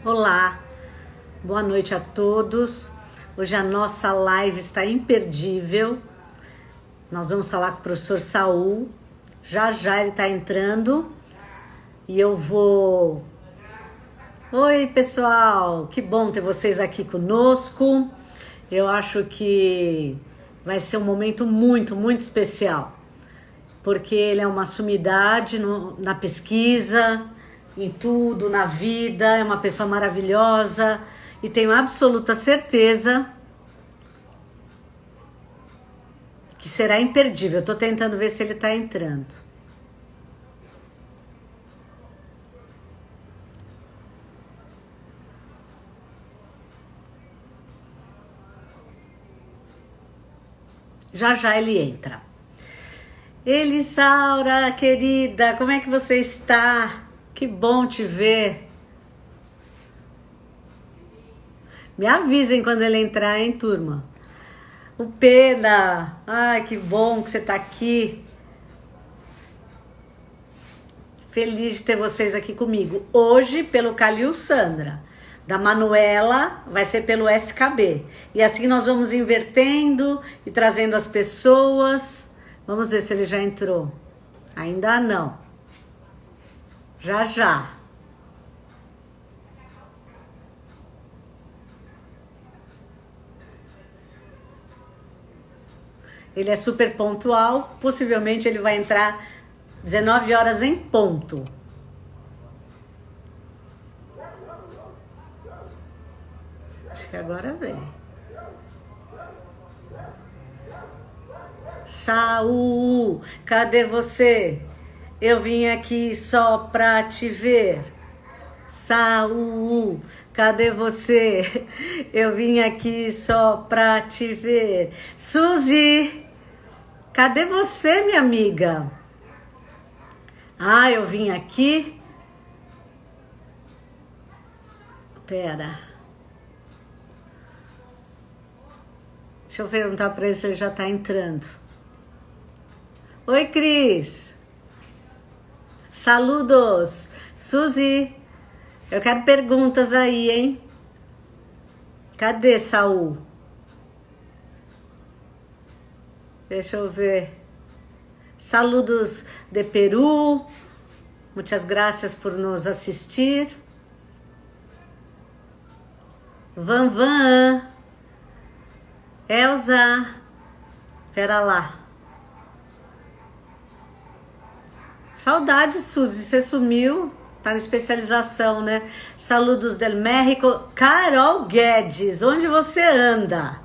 Olá, boa noite a todos. Hoje a nossa live está imperdível. Nós vamos falar com o professor Saul. Já ele está entrando e eu vou... Oi, pessoal, que bom ter vocês aqui conosco. Eu acho que vai ser um momento muito especial, porque ele é uma sumidade na pesquisa, em tudo, na vida, é uma pessoa maravilhosa e tenho absoluta certeza que será imperdível. Eu tô tentando ver se ele tá entrando. Já ele entra. Elisaura, querida, como é que você está? Que bom te ver. Me avisem quando ele entrar, hein, turma? O Pena, ai, que bom que você tá aqui. Feliz de ter vocês aqui comigo. Hoje, pelo Calil Sandra. Da Manuela, vai ser pelo SKB. E assim nós vamos invertendo e trazendo as pessoas. Vamos ver se ele já entrou. Ainda não. Já. Ele é super pontual. Possivelmente ele vai entrar 19 horas em ponto. Acho que agora vem. Saul, cadê você? Eu vim aqui só pra te ver. Saul, cadê você? Eu vim aqui só pra te ver. Suzy, cadê você, minha amiga? Ah, eu vim aqui. Pera. Deixa eu perguntar pra ele se ele já tá entrando. Oi, Cris. Saludos. Suzy, eu quero perguntas aí, hein? Cadê Saul? Deixa eu ver. Saludos de Peru. Muitas graças por nos assistir. Van. Elza. Pera lá. Saudade, Suzy. Você sumiu. Tá na especialização, né? Saludos del México. Carol Guedes, onde você anda?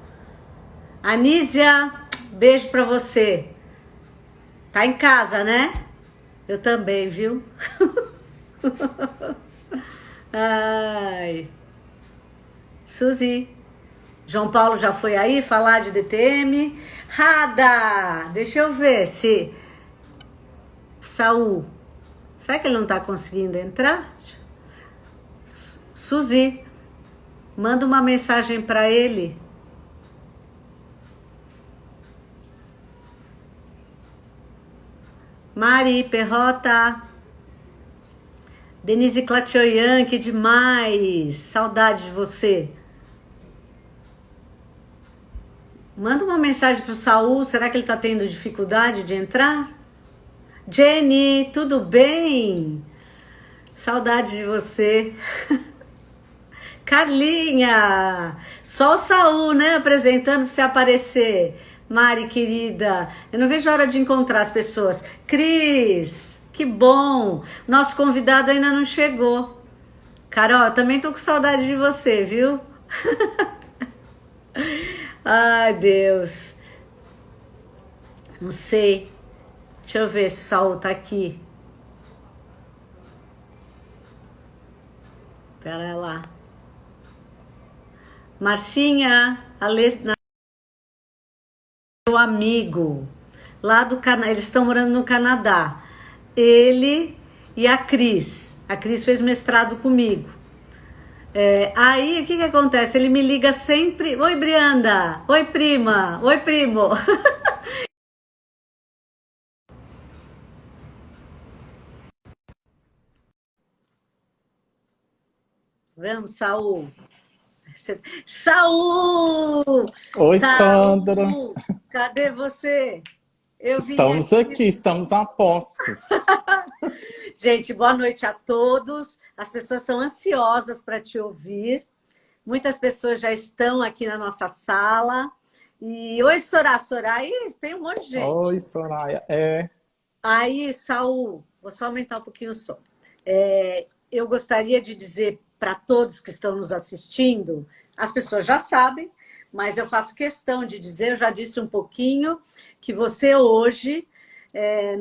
Anísia, beijo pra você. Tá em casa, né? Eu também, viu? Ai. Suzy. João Paulo já foi aí falar de DTM. Rada! Deixa eu ver se... Saul. Será que ele não tá conseguindo entrar? Suzy. Manda uma mensagem pra ele. Mari Perrota. Denise Clatioyan, que demais. Saudade de você. Manda uma mensagem pro Saul. Será que ele tá tendo dificuldade de entrar? Jenny, tudo bem? Saudade de você. Carlinha. Só o Saul, né? Apresentando pra você aparecer. Mari, querida. Eu não vejo a hora de encontrar as pessoas. Cris, que bom. Nosso convidado ainda não chegou. Carol, eu também tô com saudade de você, viu? Ai, Deus. Não sei. Deixa eu ver se o Saul tá aqui. Pera lá. Marcinha, meu amigo, lá do Canadá, eles estão morando no Canadá. Ele e a Cris. A Cris fez mestrado comigo. Aí, o que acontece? Ele me liga sempre. Oi, Brianda. Oi, prima. Oi, primo. Vamos, Saul. Saul! Oi, Sandra. Saul! Cadê você? Eu vim Estamos aqui. aqui, estamos a postos. Gente, boa noite a todos. As pessoas estão ansiosas para te ouvir. Muitas pessoas já estão aqui na nossa sala. E oi, Sorá, Sorá, e tem um monte de Oi, gente. Soraya. Aí, Saul, vou só aumentar um pouquinho o som. Eu gostaria de dizer para todos que estão nos assistindo, as pessoas já sabem, mas eu faço questão de dizer, eu já disse um pouquinho, que você hoje,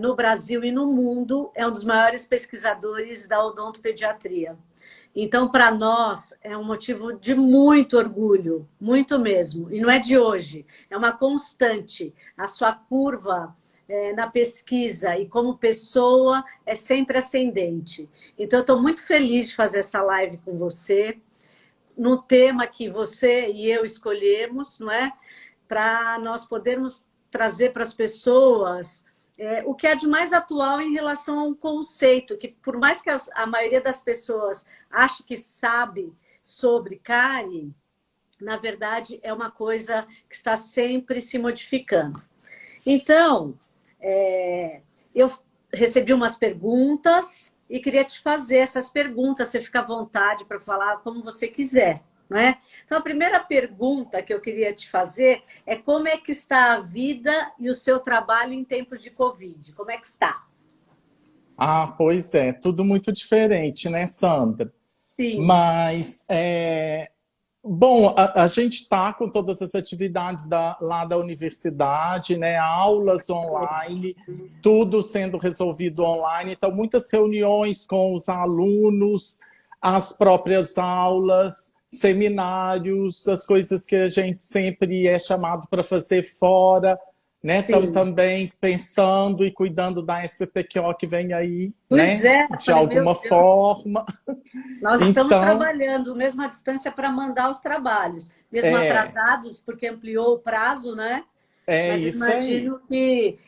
no Brasil e no mundo, é um dos maiores pesquisadores da odontopediatria. Então, para nós, é um motivo de muito orgulho, muito mesmo. E não é de hoje, é uma constante. A sua curva na pesquisa e como pessoa é sempre ascendente. Então, eu estou muito feliz de fazer essa live com você, no tema que você e eu escolhemos, não é? Para nós podermos trazer para as pessoas o que é de mais atual em relação a um conceito, que por mais que a maioria das pessoas ache que sabe sobre cárie, na verdade é uma coisa que está sempre se modificando. Então, eu recebi umas perguntas e queria te fazer essas perguntas. Você fica à vontade para falar como você quiser, não é? Então, a primeira pergunta que eu queria te fazer é como é que está a vida e o seu trabalho em tempos de Covid? Como é que está? Pois é, tudo muito diferente, né, Sandra? Sim, Mas, bom, a gente está com todas as atividades lá da universidade, né? Aulas online, tudo sendo resolvido online. Então, muitas reuniões com os alunos, as próprias aulas, seminários, as coisas que a gente sempre é chamado para fazer fora, né? Estamos sim. também pensando e cuidando da SPPQO que vem aí, Pois né? é, eu De falei, meu alguma Deus, forma. nós estamos Então, trabalhando mesmo à distância para mandar os trabalhos, mesmo é, atrasados, porque ampliou o prazo, né? é Mas eu isso aí. imagino que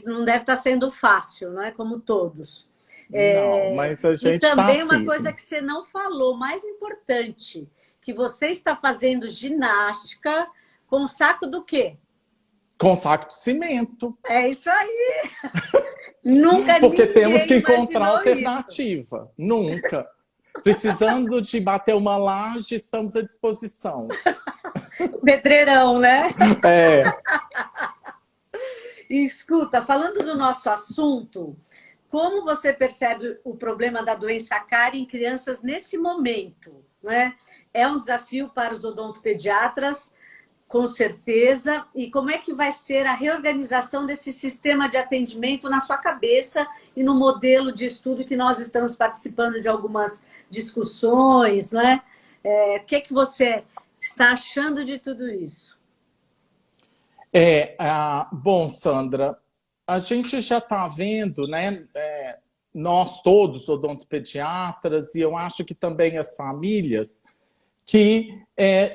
não deve estar sendo fácil, não é? Como todos. Não, mas a E gente está também uma coisa firme. que você não falou, mais importante, que você está fazendo ginástica com o saco do quê? Com saco de cimento. É isso aí. Nunca Porque temos ninguém que encontrar imaginou isso. alternativa. Nunca. Precisando de bater uma laje, estamos à disposição. Pedreirão, né? É, E escuta, falando do nosso assunto, como você percebe o problema da doença cárie em crianças nesse momento? Não é? É um desafio para os odontopediatras, com certeza. E como é que vai ser a reorganização desse sistema de atendimento na sua cabeça e no modelo de estudo que nós estamos participando de algumas discussões, não é? O que é que você está achando de tudo isso? bom, Sandra, a gente já está vendo, né? Nós todos, odontopediatras, e eu acho que também as famílias, que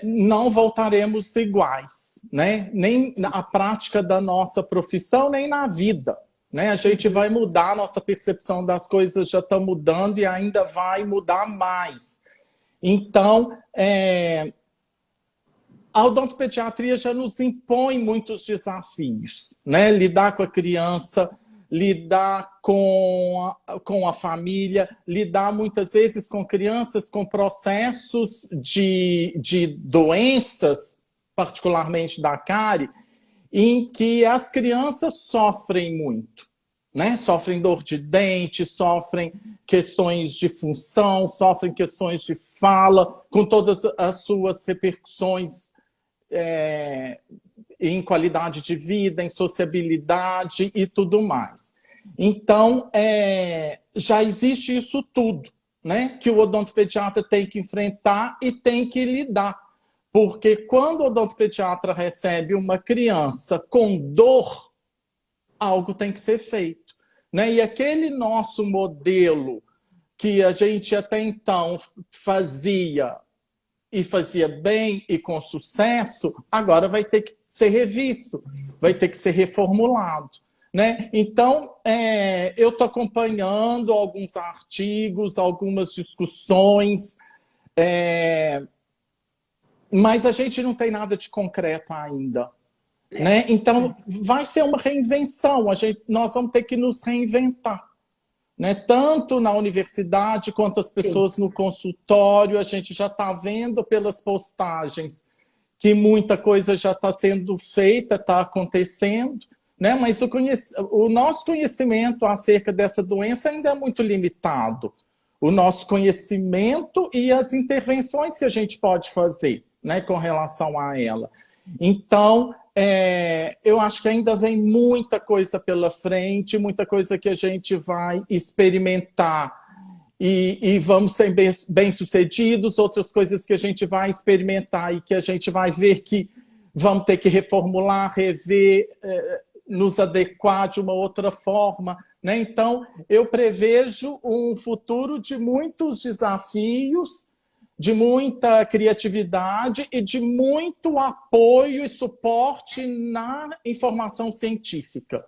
não voltaremos iguais, né? Nem na prática da nossa profissão, nem na vida. Né? A gente vai mudar, a nossa percepção das coisas já está mudando e ainda vai mudar mais. Então, a odontopediatria já nos impõe muitos desafios, né? Lidar com a criança, lidar com a família, lidar muitas vezes com crianças com processos de doenças, particularmente da cárie, em que as crianças sofrem muito. Né? Sofrem dor de dente, sofrem questões de função, sofrem questões de fala, com todas as suas repercussões em qualidade de vida, em sociabilidade e tudo mais. Então, já existe isso tudo, né? Que o odontopediatra tem que enfrentar e tem que lidar. Porque quando o odontopediatra recebe uma criança com dor, algo tem que ser feito. Né? E aquele nosso modelo que a gente até então fazia e fazia bem e com sucesso, agora vai ter que ser revisto, vai ter que ser reformulado. Né? Então, eu estou acompanhando alguns artigos, algumas discussões, Mas a gente não tem nada de concreto ainda. Né? Então, vai ser uma reinvenção. Nós vamos ter que nos reinventar. Né? Tanto na universidade quanto as pessoas no consultório, a gente já está vendo pelas postagens que muita coisa já está sendo feita, está acontecendo, né? Mas o nosso conhecimento acerca dessa doença ainda é muito limitado. O nosso conhecimento e as intervenções que a gente pode fazer, né, com relação a ela. Então, eu acho que ainda vem muita coisa pela frente, muita coisa que a gente vai experimentar e vamos ser bem-sucedidos, outras coisas que a gente vai experimentar e que a gente vai ver que vamos ter que reformular, rever, nos adequar de uma outra forma. Né? Então, eu prevejo um futuro de muitos desafios, de muita criatividade e de muito apoio e suporte na informação científica.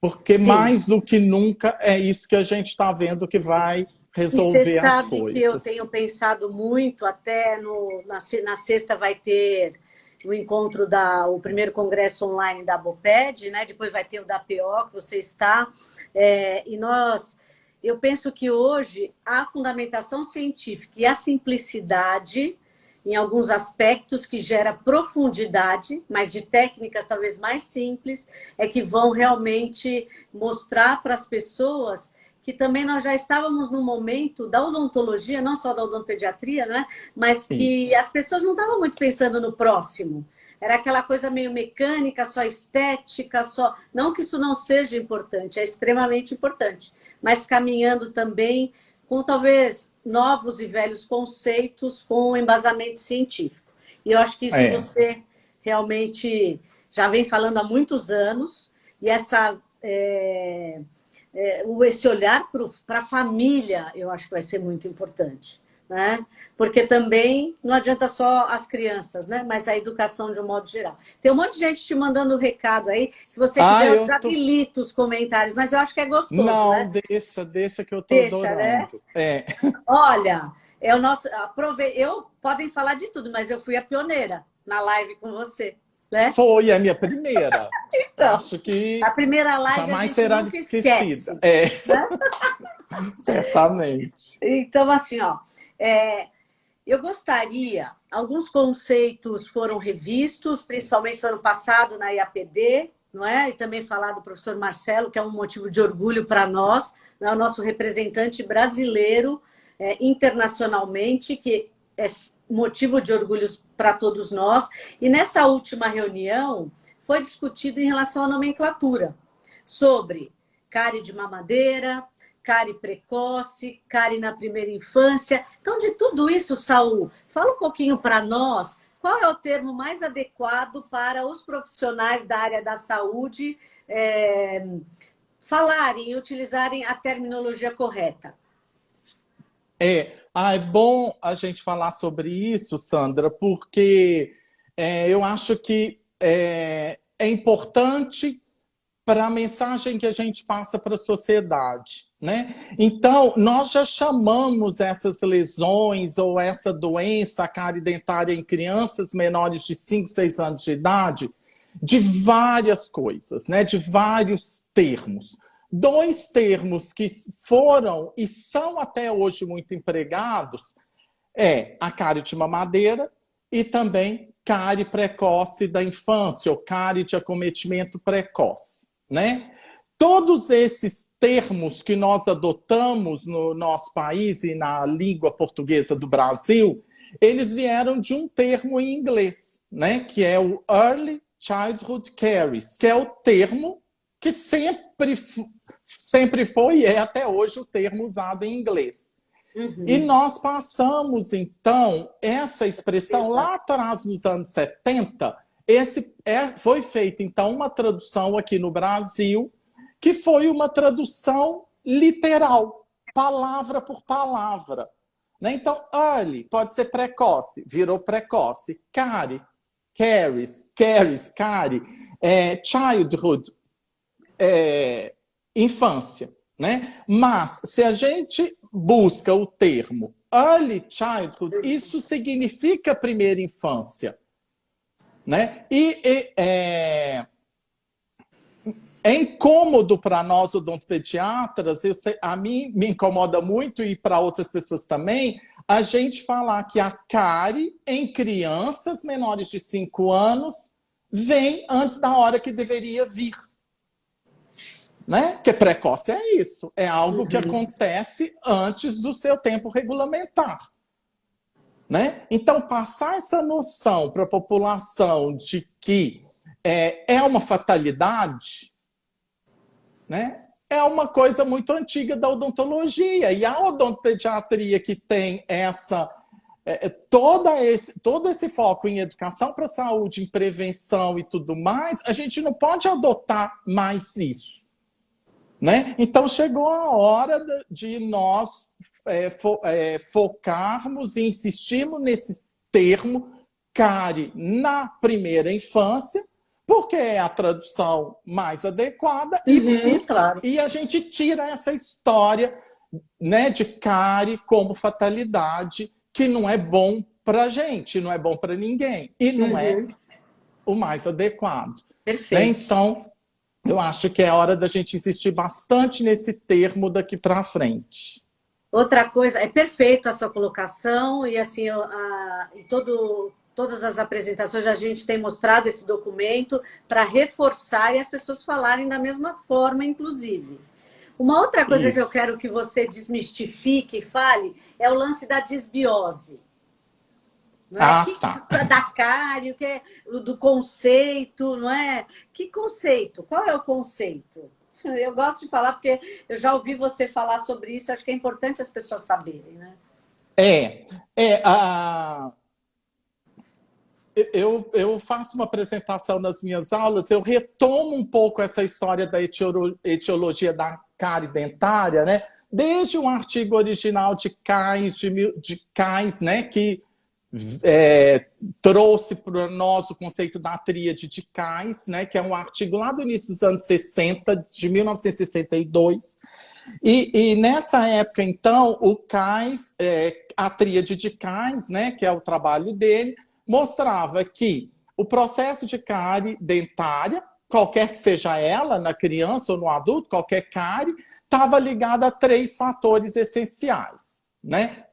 Porque mais do que nunca é isso que a gente está vendo que vai resolver as coisas. Você sabe que eu tenho pensado muito, até na sexta vai ter o encontro o primeiro congresso online da ABOPED, né? Depois vai ter o da PO, que você está, eu penso que hoje a fundamentação científica e a simplicidade, em alguns aspectos, que gera profundidade, mas de técnicas talvez mais simples, é que vão realmente mostrar para as pessoas que também nós já estávamos no momento da odontologia, não só da odontopediatria, né? Mas que as pessoas não estavam muito pensando no próximo. Era aquela coisa meio mecânica, só estética, só... Não que isso não seja importante, é extremamente importante. Mas caminhando também com talvez novos e velhos conceitos com embasamento científico. E eu acho que isso você realmente já vem falando há muitos anos, e esse olhar para a família, eu acho que vai ser muito importante. Né? Porque também não adianta só as crianças, né? Mas a educação de um modo geral. Tem um monte de gente te mandando recado aí. Se você quiser, eu desabilito os comentários, mas eu acho que é gostoso. Não, né? deixa que eu estou adorando. Né? Olha, podem falar de tudo, mas eu fui a pioneira na live com você. Né? Foi a minha primeira. Então, acho que a primeira live jamais será esquecida. Né? Certamente. Então, assim, eu gostaria, alguns conceitos foram revistos, principalmente no ano passado na IAPD, não é? E também falar do professor Marcelo, que é um motivo de orgulho para nós, né? O nosso representante brasileiro internacionalmente, que é motivo de orgulho para todos nós. E nessa última reunião foi discutido em relação à nomenclatura, sobre cárie de mamadeira, cárie precoce, cárie na primeira infância. Então, de tudo isso, Saul, fala um pouquinho para nós, qual é o termo mais adequado para os profissionais da área da saúde falarem e utilizarem a terminologia correta? É bom a gente falar sobre isso, Sandra, porque eu acho que é importante para a mensagem que a gente passa para a sociedade. Né? Então, nós já chamamos essas lesões ou essa doença, a cárie dentária em crianças menores de 5, 6 anos de idade, de várias coisas, né? De vários termos. 2 termos que foram e são até hoje muito empregados a cárie de mamadeira e também cárie precoce da infância, ou cárie de acometimento precoce. Né? Todos esses termos que nós adotamos no nosso país e na língua portuguesa do Brasil, eles vieram de um termo em inglês, né? Que é o Early Childhood Caries, que é o termo que sempre foi e é até hoje o termo usado em inglês. Uhum. E nós passamos, então, essa expressão lá atrás, nos anos 70, foi feita, então, uma tradução aqui no Brasil, que foi uma tradução literal, palavra por palavra. Né? Então, early pode ser precoce, virou precoce. Cárie, caries, cárie, childhood, infância. Né? Mas, se a gente busca o termo early childhood, isso significa primeira infância, né? É incômodo para nós, odontopediatras, a mim me incomoda muito e para outras pessoas também, a gente falar que a cárie em crianças menores de 5 anos vem antes da hora que deveria vir. Né? Porque precoce é isso, é algo que acontece antes do seu tempo regulamentar. Né? Então, passar essa noção para a população de que é uma fatalidade, né? É uma coisa muito antiga da odontologia. E a odontopediatria que tem todo esse foco em educação para a saúde, em prevenção e tudo mais, a gente não pode adotar mais isso. Né? Então, chegou a hora de nós focarmos e insistirmos nesse termo cárie na primeira infância, porque é a tradução mais adequada, claro. e a gente tira essa história, né, de cárie como fatalidade, que não é bom para a gente, não é bom para ninguém, e não é o mais adequado. Perfeito. Né? Então, eu acho que é hora da gente insistir bastante nesse termo daqui para frente. Outra coisa, é perfeito a sua colocação, e assim, todas as apresentações a gente tem mostrado esse documento para reforçar e as pessoas falarem da mesma forma, inclusive. Uma outra coisa que eu quero que você desmistifique e fale é o lance da disbiose. Não é? Tá. Da cárie, do conceito, não é? Que conceito? Qual é o conceito? Eu gosto de falar porque eu já ouvi você falar sobre isso, acho que é importante as pessoas saberem, né? Eu faço uma apresentação nas minhas aulas, eu retomo um pouco essa história da etiologia da cárie dentária, né? Desde um artigo original de Kais, né? Que trouxe para nós o conceito da tríade de Kais, né? Que é um artigo lá do início dos anos 60, de 1962. E nessa época, então, o Kais, a tríade de Kais, né? Que é o trabalho dele, mostrava que o processo de cárie dentária, qualquer que seja ela, na criança ou no adulto, qualquer cárie, estava ligada a 3 fatores essenciais, né?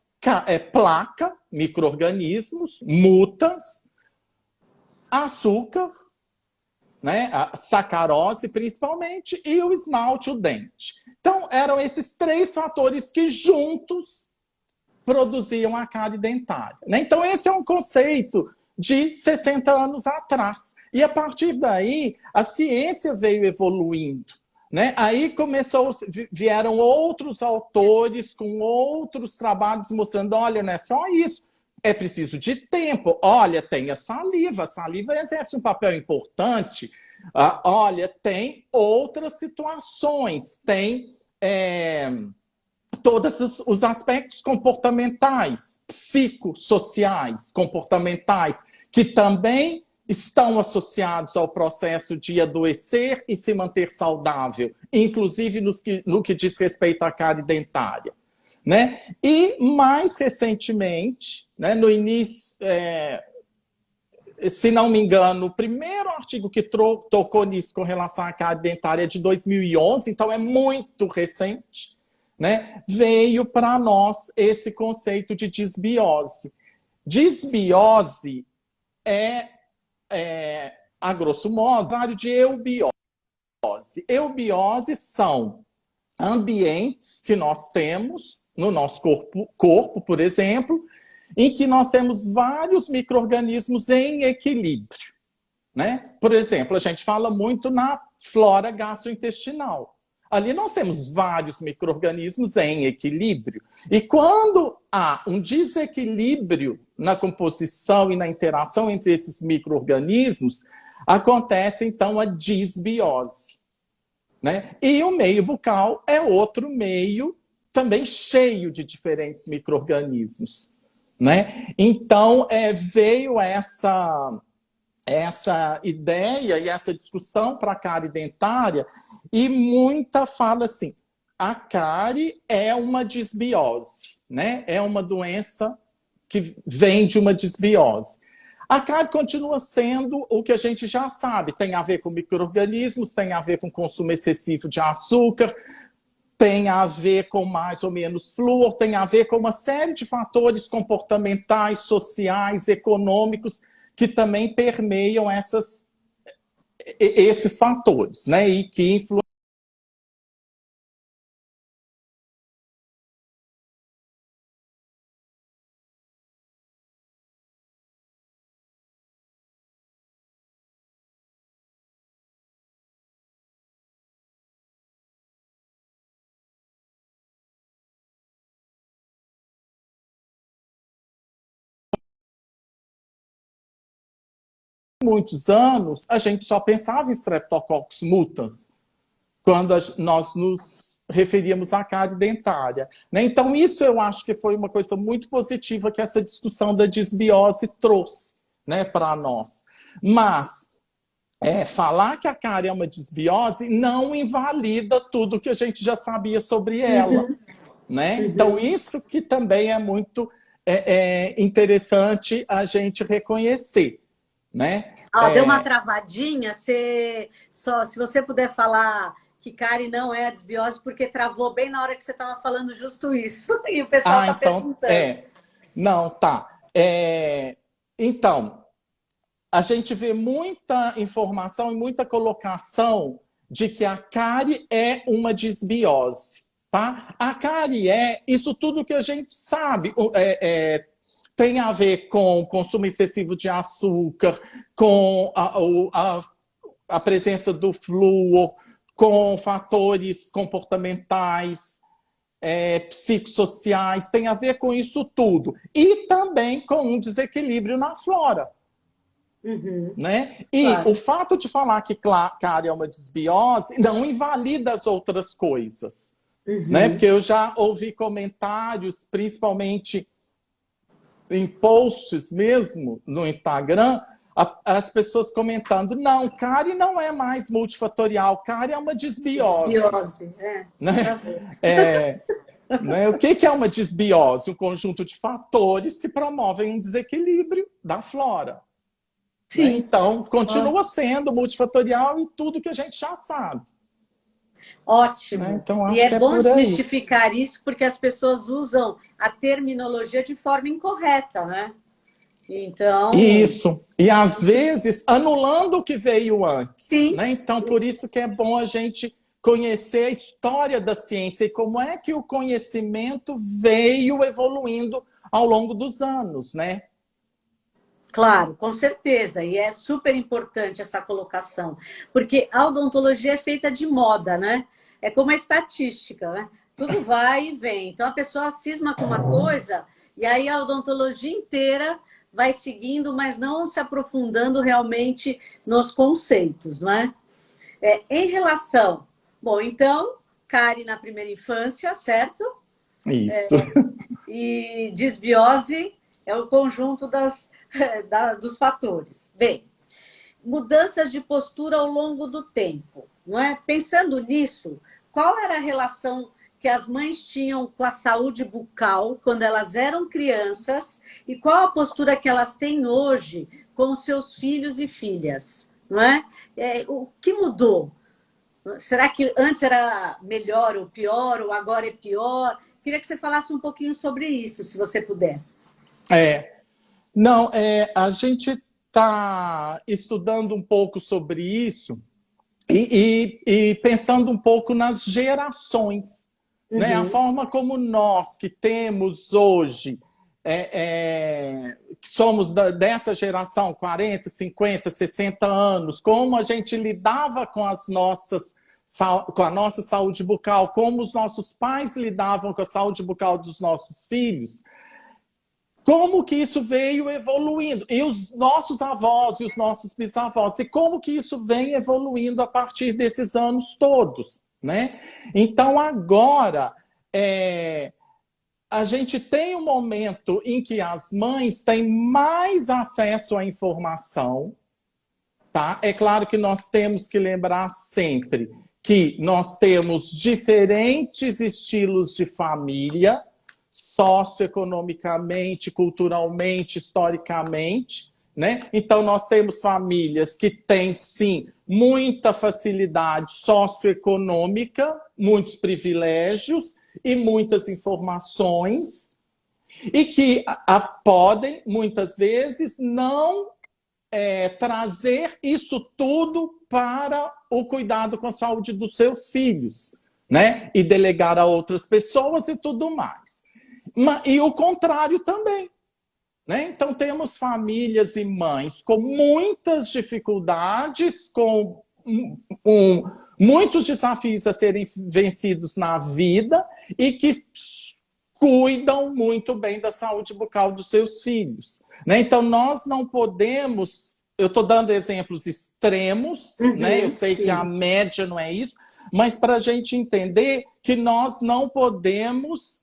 Placa, micro-organismos, mutas, açúcar, né? A sacarose principalmente, e o esmalte, o dente. Então, eram esses 3 fatores que juntos produziam a cárie dentária. Né? Então, esse é um conceito de 60 anos atrás. E, a partir daí, a ciência veio evoluindo. Né? Aí vieram outros autores com outros trabalhos mostrando, olha, não é só isso, é preciso de tempo. Olha, tem a saliva exerce um papel importante. Olha, tem outras situações, tem todos os aspectos comportamentais, psicossociais, comportamentais, que também estão associados ao processo de adoecer e se manter saudável, inclusive no que diz respeito à cárie dentária. Né? E, mais recentemente, né, no início, se não me engano, o primeiro artigo que tocou nisso com relação à cárie dentária é de 2011, então é muito recente, né? Veio para nós esse conceito de disbiose. Disbiose a grosso modo, o contrário de eubiose. Eubiose são ambientes que nós temos no nosso corpo, por exemplo, em que nós temos vários micro-organismos em equilíbrio. Né? Por exemplo, a gente fala muito na flora gastrointestinal. Ali nós temos vários micro-organismos em equilíbrio. E quando há um desequilíbrio na composição e na interação entre esses micro-organismos, acontece, então, a disbiose. Né? E o meio bucal é outro meio também cheio de diferentes micro-organismos. Né? Então, veio essa ideia e essa discussão para a cárie dentária, e muita fala assim, a cárie é uma disbiose, né? É uma doença que vem de uma disbiose. A cárie continua sendo o que a gente já sabe, tem a ver com micro-organismos, tem a ver com consumo excessivo de açúcar, tem a ver com mais ou menos flúor, tem a ver com uma série de fatores comportamentais, sociais, econômicos, que também permeiam esses fatores, né? E que influenciam muitos anos, a gente só pensava em Streptococcus mutans, quando nós nos referíamos à cárie dentária, né? Então, isso eu acho que foi uma coisa muito positiva que essa discussão da disbiose trouxe, né, para nós. Mas falar que a cárie é uma disbiose não invalida tudo que a gente já sabia sobre ela. Né? Então, isso que também é muito interessante a gente reconhecer. Né? Deu uma travadinha, se você puder falar que cárie não é a disbiose, porque travou bem na hora que você estava falando justo isso. E o pessoal está então, perguntando. Não, tá. Então, a gente vê muita informação e muita colocação de que a cárie é uma disbiose. Tá? A cárie isso tudo que a gente sabe. Tem a ver com consumo excessivo de açúcar, com a presença do flúor, com fatores comportamentais, psicossociais, tem a ver com isso tudo. E também com um desequilíbrio na flora. Né? E claro, o fato de falar que cárie é uma disbiose não invalida as outras coisas. Né? Porque eu já ouvi comentários, principalmente em posts mesmo no Instagram, as pessoas comentando, não, cárie não é mais multifatorial, cárie é uma disbiose. Disbiose, né? Né? O que é uma disbiose? Um conjunto de fatores que promovem um desequilíbrio da flora. Sim. Né? Então, continua sendo multifatorial e tudo que a gente já sabe. Ótimo. Né? Então, acho e que bom desmistificar isso, porque as pessoas usam a terminologia de forma incorreta, né? Então... Isso. E, às vezes, anulando o que veio antes. Sim. Né? Então, por isso que é bom a gente conhecer a história da ciência e como é que o conhecimento veio evoluindo ao longo dos anos, né? Claro, com certeza. E é super importante essa colocação. Porque a odontologia é feita de moda, né? É como a estatística, né? Tudo vai e vem. Então, a pessoa cisma com uma coisa e aí a odontologia inteira vai seguindo, mas não se aprofundando realmente nos conceitos, não é? Em relação... Bom, então, cárie na primeira infância, certo? Isso. E disbiose é o conjunto dos fatores. Bem, mudanças de postura ao longo do tempo, não é? Pensando nisso, qual era a relação que as mães tinham com a saúde bucal quando elas eram crianças e qual a postura que elas têm hoje com os seus filhos e filhas, não é? O que mudou? Será que antes era melhor ou pior, ou agora é pior? Queria que você falasse um pouquinho sobre isso, se você puder. Não, a gente está estudando um pouco sobre isso e pensando um pouco nas gerações. Né? A forma como nós que temos hoje, que somos dessa geração, 40, 50, 60 anos, como a gente lidava com a nossa saúde bucal, como os nossos pais lidavam com a saúde bucal dos nossos filhos, como que isso veio evoluindo, e os nossos avós e os nossos bisavós, e como que isso vem evoluindo a partir desses anos todos, né? Então, agora, a gente tem um momento em que as mães têm mais acesso à informação, tá? É claro que nós temos que lembrar sempre que nós temos diferentes estilos de família, socioeconomicamente, culturalmente, historicamente, né? Então, nós temos famílias que têm, sim, muita facilidade socioeconômica, muitos privilégios e muitas informações, e que podem, muitas vezes, não trazer isso tudo para o cuidado com a saúde dos seus filhos, né? E delegar a outras pessoas e tudo mais. E o contrário também, né? Então, temos famílias e mães com muitas dificuldades, com muitos desafios a serem vencidos na vida e que cuidam muito bem da saúde bucal dos seus filhos, né? Então, nós não podemos... Eu estou dando exemplos extremos, né? Eu sei que a média não é isso, mas para a gente entender que nós não podemos...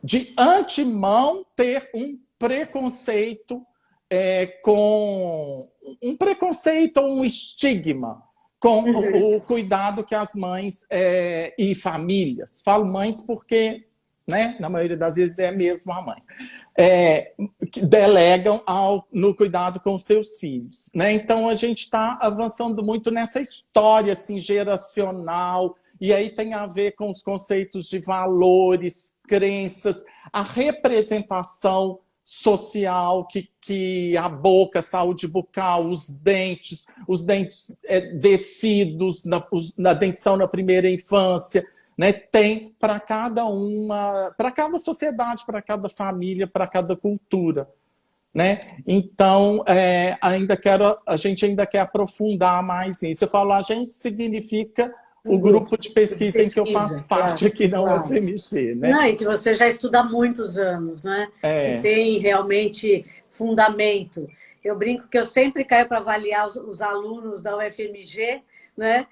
de antemão ter um preconceito um preconceito ou um estigma com o cuidado que as mães e famílias, falo mães porque, né, na maioria das vezes é mesmo a mãe, que delegam no cuidado com seus filhos, né? Então a gente está avançando muito nessa história assim, geracional. E aí tem a ver com os conceitos de valores, crenças, a representação social que a boca, a saúde bucal, os dentes descidos, na dentição na primeira infância, né, tem para cada sociedade, para cada família, para cada cultura, né? Então, a gente ainda quer aprofundar mais nisso. Eu falo, a gente significa o grupo de pesquisa em que eu faço parte aqui na UFMG, né? Não, e que você já estuda há muitos anos, né? Que tem realmente fundamento. Eu brinco que eu sempre caio para avaliar os alunos da UFMG, né?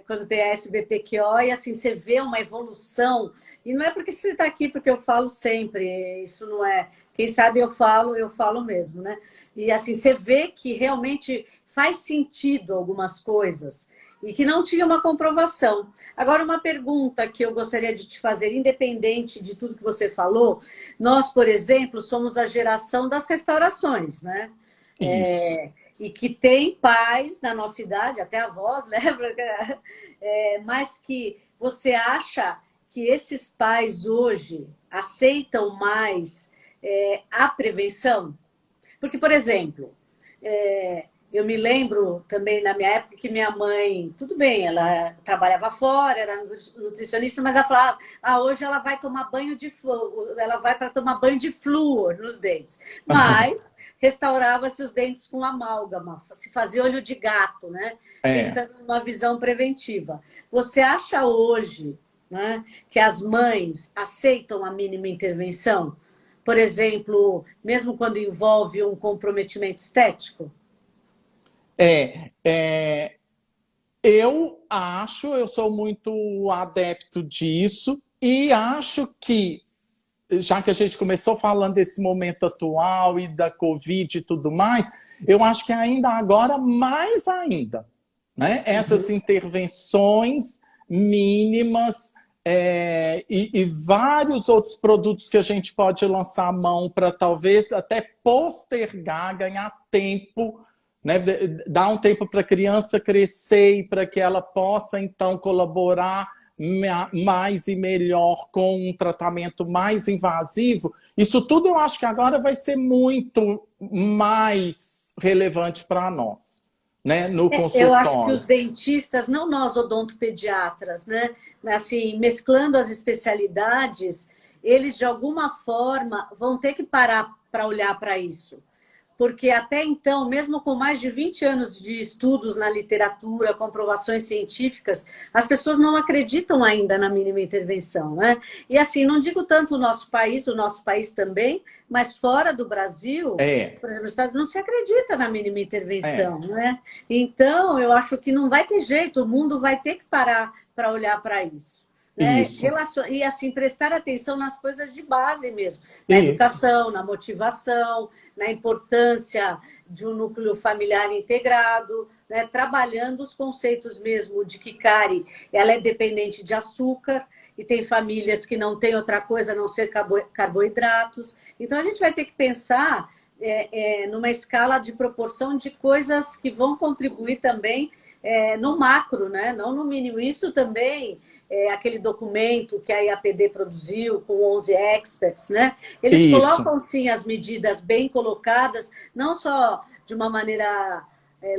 Quando tem a SBPQO, e assim, você vê uma evolução, e não é porque você está aqui, porque eu falo sempre, isso não é... Quem sabe eu falo mesmo, né? E assim, você vê que realmente faz sentido algumas coisas, e que não tinha uma comprovação. Agora, uma pergunta que eu gostaria de te fazer, independente de tudo que você falou, nós, por exemplo, somos a geração das restaurações, né? E que tem pais na nossa idade, até avós, lembra? Mas que você acha que esses pais hoje aceitam mais a prevenção? Porque, por exemplo, eu me lembro também na minha época que minha mãe, tudo bem, ela trabalhava fora, era nutricionista, mas ela falava, hoje ela vai tomar banho de flúor, ela vai para tomar banho de flúor nos dentes. Mas restaurava-se os dentes com amálgama, se fazia olho de gato, né? Pensando numa visão preventiva. Você acha hoje, né, que as mães aceitam a mínima intervenção? Por exemplo, mesmo quando envolve um comprometimento estético? Eu sou muito adepto disso e acho que, já que a gente começou falando desse momento atual e da Covid e tudo mais, eu acho que ainda agora, mais ainda, né? Essas intervenções mínimas e vários outros produtos que a gente pode lançar a mão para talvez até postergar, ganhar tempo, né? Dar um tempo para a criança crescer e para que ela possa, então, colaborar mais e melhor com um tratamento mais invasivo. Isso tudo eu acho que agora vai ser muito mais relevante para nós, né? No consultório. Eu acho que os dentistas, não nós odontopediatras, né? Assim, mesclando as especialidades, eles de alguma forma vão ter que parar para olhar para isso. Porque até então, mesmo com mais de 20 anos de estudos na literatura, comprovações científicas, as pessoas não acreditam ainda na mínima intervenção, né? E assim, não digo tanto o nosso país também, mas fora do Brasil, por exemplo, nos Estados Unidos, não se acredita na mínima intervenção, né? Então, eu acho que não vai ter jeito, o mundo vai ter que parar para olhar para isso. Né? E assim, prestar atenção nas coisas de base mesmo, na educação, na motivação, na importância de um núcleo familiar integrado, né, trabalhando os conceitos mesmo de que cárie, ela é dependente de açúcar, e tem famílias que não têm outra coisa a não ser carboidratos. Então, a gente vai ter que pensar numa escala de proporção de coisas que vão contribuir também no macro, né? Não no mínimo. Isso também aquele documento que a IAPD produziu com 11 experts, né? Eles colocam, sim, as medidas bem colocadas, não só de uma maneira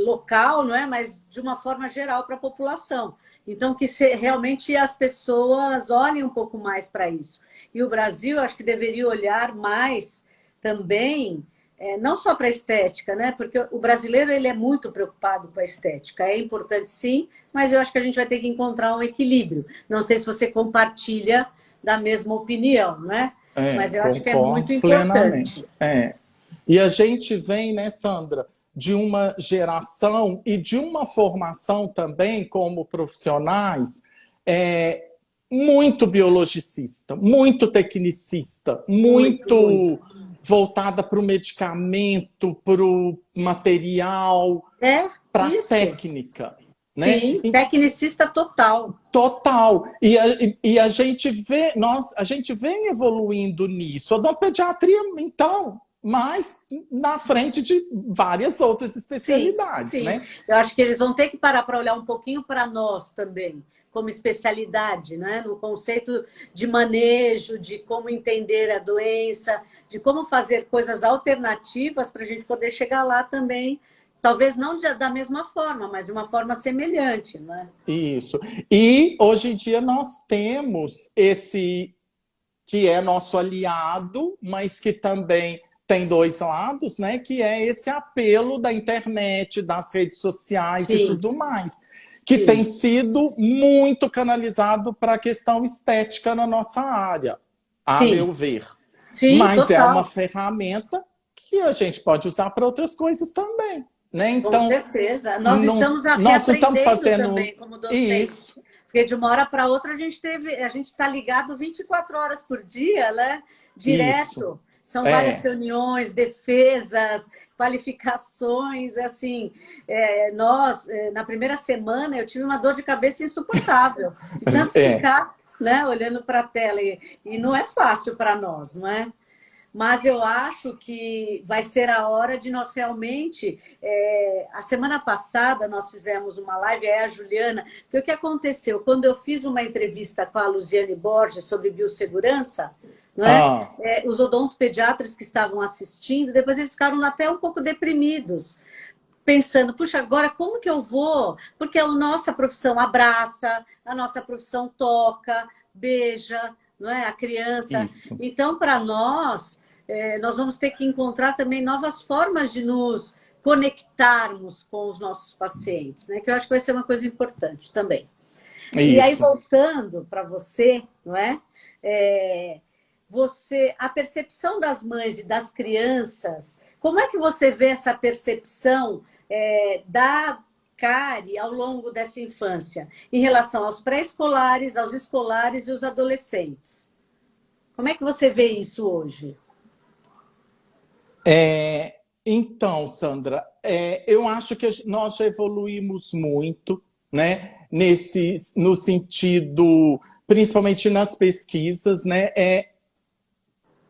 local, não é? Mas de uma forma geral para a população. Então, que realmente as pessoas olhem um pouco mais para isso. E o Brasil, acho que deveria olhar mais também, não só para a estética, né? Porque o brasileiro ele é muito preocupado com a estética. É importante, sim, mas eu acho que a gente vai ter que encontrar um equilíbrio. Não sei se você compartilha da mesma opinião, né? Mas eu acho que é muito importante. Plenamente. E a gente vem, né, Sandra, de uma geração e de uma formação também como profissionais muito biologicista, muito tecnicista, muito voltada para o medicamento, para o material, para a técnica. Né? Sim, tecnicista total. Total. E a gente vem evoluindo nisso. A odontopediatria, então, mas na frente de várias outras especialidades. Sim. Né? Eu acho que eles vão ter que parar para olhar um pouquinho para nós também, como especialidade, né? No conceito de manejo, de como entender a doença, de como fazer coisas alternativas para a gente poder chegar lá também. Talvez não da mesma forma, mas de uma forma semelhante, né? Isso. E hoje em dia nós temos esse que é nosso aliado, mas que também tem dois lados, né? Que é esse apelo da internet, das redes sociais e tudo mais, que tem sido muito canalizado para a questão estética na nossa área, a meu ver. Mas total. é uma ferramenta que a gente pode usar para outras coisas também. Né? Então, com certeza. Nós estamos aprendendo também como docentes. Isso. Porque de uma hora para outra a gente está ligado 24 horas por dia, né? Direto. Isso. São várias reuniões, defesas, qualificações, assim. Na primeira semana eu tive uma dor de cabeça insuportável, de tanto ficar, né, olhando para a tela. E não é fácil para nós, não é? Mas eu acho que vai ser a hora de nós realmente... a semana passada nós fizemos uma live, a Juliana, porque o que aconteceu? Quando eu fiz uma entrevista com a Luziane Borges sobre biossegurança, não é? Os odontopediatras que estavam assistindo, depois eles ficaram até um pouco deprimidos, pensando, puxa, agora como que eu vou? Porque a nossa profissão abraça, a nossa profissão toca, beija, não é? A criança. Isso. Então, para nós vamos ter que encontrar também novas formas de nos conectarmos com os nossos pacientes, né? Que eu acho que vai ser uma coisa importante também. Isso. E aí, voltando para você, não é? A percepção das mães e das crianças, como é que você vê essa percepção da cárie ao longo dessa infância, em relação aos pré-escolares, aos escolares e os adolescentes? Como é que você vê isso hoje? Então, Sandra, eu acho que nós já evoluímos muito, né? No sentido, principalmente nas pesquisas, né? É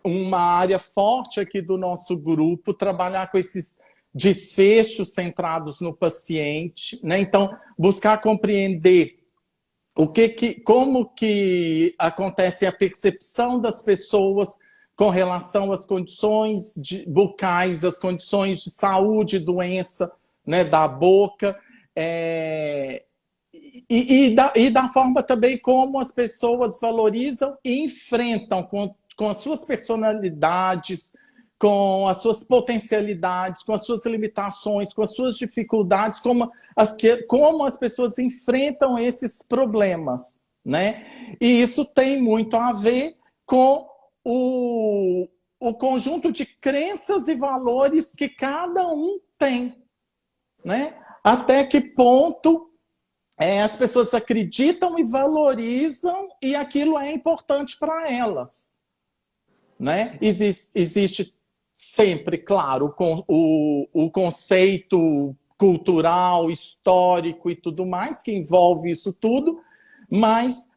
uma área forte aqui do nosso grupo, trabalhar com esses desfechos centrados no paciente, né? Então, buscar compreender como que acontece a percepção das pessoas com relação às condições bucais, às condições de saúde, doença, né, da boca, e da forma também como as pessoas valorizam e enfrentam com as suas personalidades, com as suas potencialidades, com as suas limitações, com as suas dificuldades, como as pessoas enfrentam esses problemas, né? E isso tem muito a ver com o conjunto de crenças e valores que cada um tem, né? Até que ponto as pessoas acreditam e valorizam e aquilo é importante para elas, né? Existe sempre, claro, o conceito cultural, histórico e tudo mais, que envolve isso tudo, mas